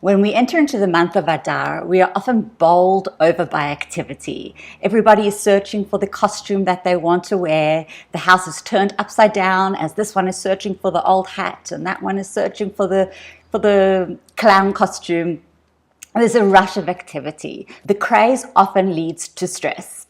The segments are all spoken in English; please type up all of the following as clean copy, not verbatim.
When we enter into the month of Adar, we are often bowled over by activity. Everybody is searching for the costume that they want to wear. The house is turned upside down as this one is searching for the old hat and that one is searching for the clown costume. There's a rush of activity. The craze often leads to stress.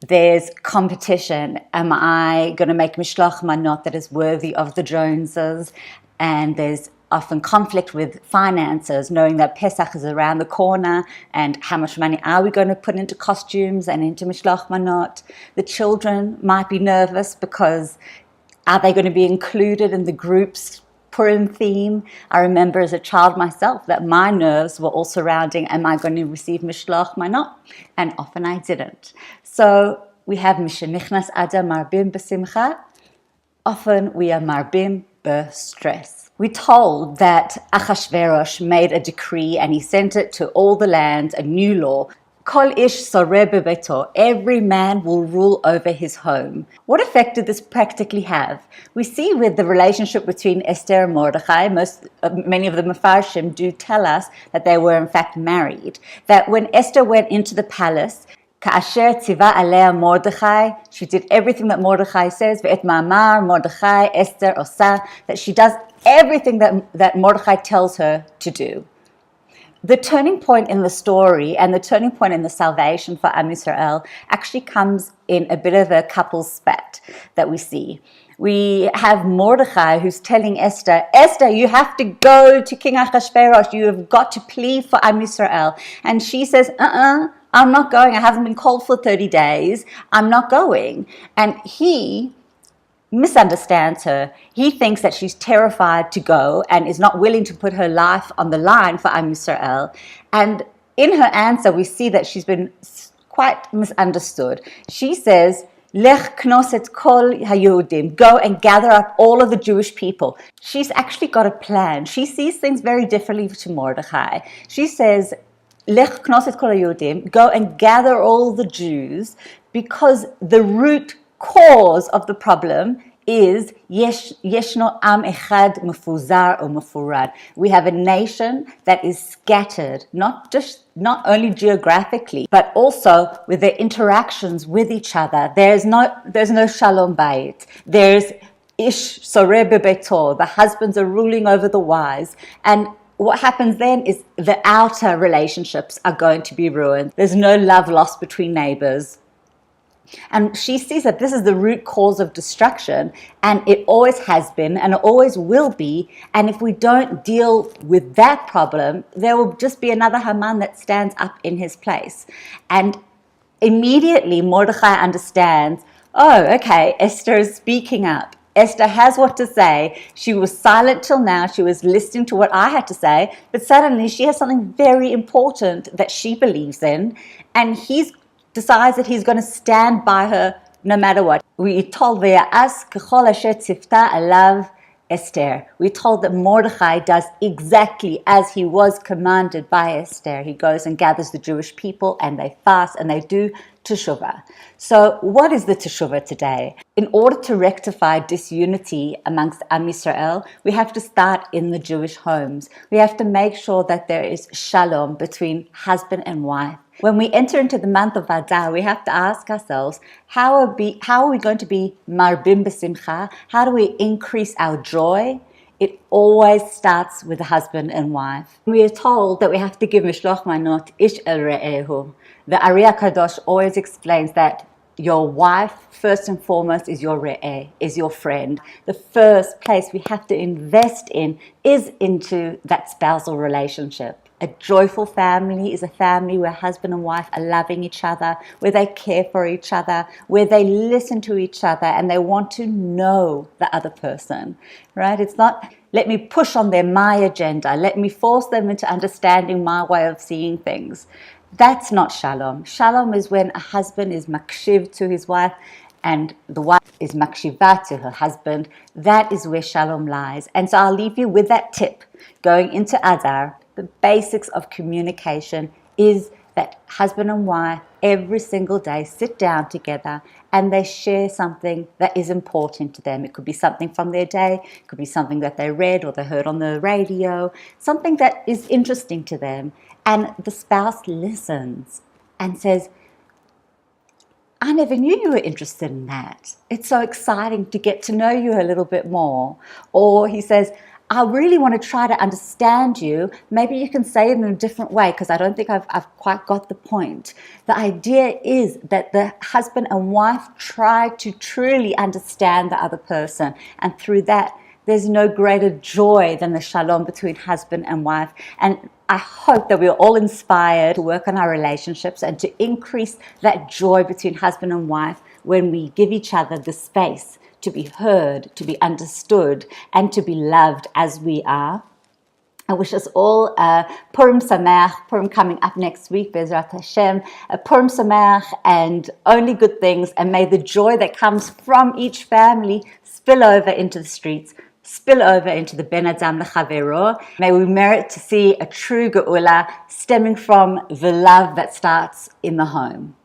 There's competition. Am I going to make mishloach manot that is worthy of the Joneses? And there's often conflict with finances, knowing that Pesach is around the corner and how much money are we going to put into costumes and into mishloach manot. The children might be nervous because are they going to be included in the group's Purim theme? I remember as a child myself that my nerves were all surrounding, am I going to receive mishloach manot? And often I didn't. So we have Mishenichnas Adar marbim b'simcha. Often we are marbim b'stress. We're told that Achashverosh made a decree and he sent it to all the lands, a new law. Kol ish soreh bebeto, every man will rule over his home. What effect did this practically have? We see with the relationship between Esther and Mordechai, many of the Mefarshim do tell us that they were in fact married. That when Esther went into the palace, Ka'asher tziva alea Mordechai, she did everything that Mordechai says, ve'et ma'amar Mordechai Esther osa, that she does everything that Mordechai tells her to do. The turning point in the story and the turning point in the salvation for Am Yisrael actually comes in a bit of a couple spat that we see. We have Mordechai who's telling Esther, Esther, you have to go to King Achashverosh. You have got to plead for Am Yisrael. And she says, I'm not going. I haven't been called for 30 days. I'm not going. And he misunderstands her. He thinks that she's terrified to go and is not willing to put her life on the line for Am Yisrael. And in her answer, we see that she's been quite misunderstood. She says, Lech knos et kol haYehudim, go and gather up all of the Jewish people. She's actually got a plan. She sees things very differently to Mordechai. She says, Lech knos et kol haYehudim, go and gather all the Jews, because the root cause of the problem is yeshno am echad mefuzar or mefurad. We have a nation that is scattered, not only geographically, but also with their interactions with each other. There's no shalom bayit. There's ish soreh bebeto. The husbands are ruling over the wives, and what happens then is the outer relationships are going to be ruined. There's no love lost between neighbors. And she sees that this is the root cause of destruction, and it always has been and it always will be. And if we don't deal with that problem, there will just be another Haman that stands up in his place. And immediately Mordechai understands, oh, okay, Esther is speaking up. Esther has what to say. She was silent till now. She was listening to what I had to say, but suddenly she has something very important that she believes in, and he's decides that he's going to stand by her no matter what. We told Ve'as kechol asher tzifta alav Esther. We told that Mordechai does exactly as he was commanded by Esther. He goes and gathers the Jewish people and they fast and they do teshuvah. So what is the teshuvah today? In order to rectify disunity amongst Am Yisrael, we have to start in the Jewish homes. We have to make sure that there is shalom between husband and wife. When we enter into the month of Adar, we have to ask ourselves, how are we going to be marbim b'simcha? How do we increase our joy? It always starts with the husband and wife. We are told that we have to give mishloach manot ish el re'ehu. The Ari Kadosh always explains that your wife, first and foremost, is your re'eh, is your friend. The first place we have to invest in is into that spousal relationship. A joyful family is a family where husband and wife are loving each other, where they care for each other, where they listen to each other and they want to know the other person, right? It's not, let me push on them my agenda, let me force them into understanding my way of seeing things. That's not shalom. Shalom is when a husband is makshiv to his wife and the wife is makshiva to her husband. That is where shalom lies. And so I'll leave you with that tip. Going into Adar, the basics of communication is that husband and wife every single day sit down together and they share something that is important to them. It could be something from their day, it could be something that they read or they heard on the radio, something that is interesting to them. And the spouse listens and says, I never knew you were interested in that. It's so exciting to get to know you a little bit more. Or he says, I really want to try to understand you. Maybe you can say it in a different way because I don't think I've quite got the point. The idea is that the husband and wife try to truly understand the other person. And through that, there's no greater joy than the shalom between husband and wife. And I hope that we're all inspired to work on our relationships and to increase that joy between husband and wife when we give each other the space to be heard, to be understood, and to be loved as we are. I wish us all Purim Sameach, Purim coming up next week, Bezrat Hashem, Purim Sameach and only good things, and may the joy that comes from each family spill over into the streets, spill over into the Ben Adam L'Chavero. May we merit to see a true Geula stemming from the love that starts in the home.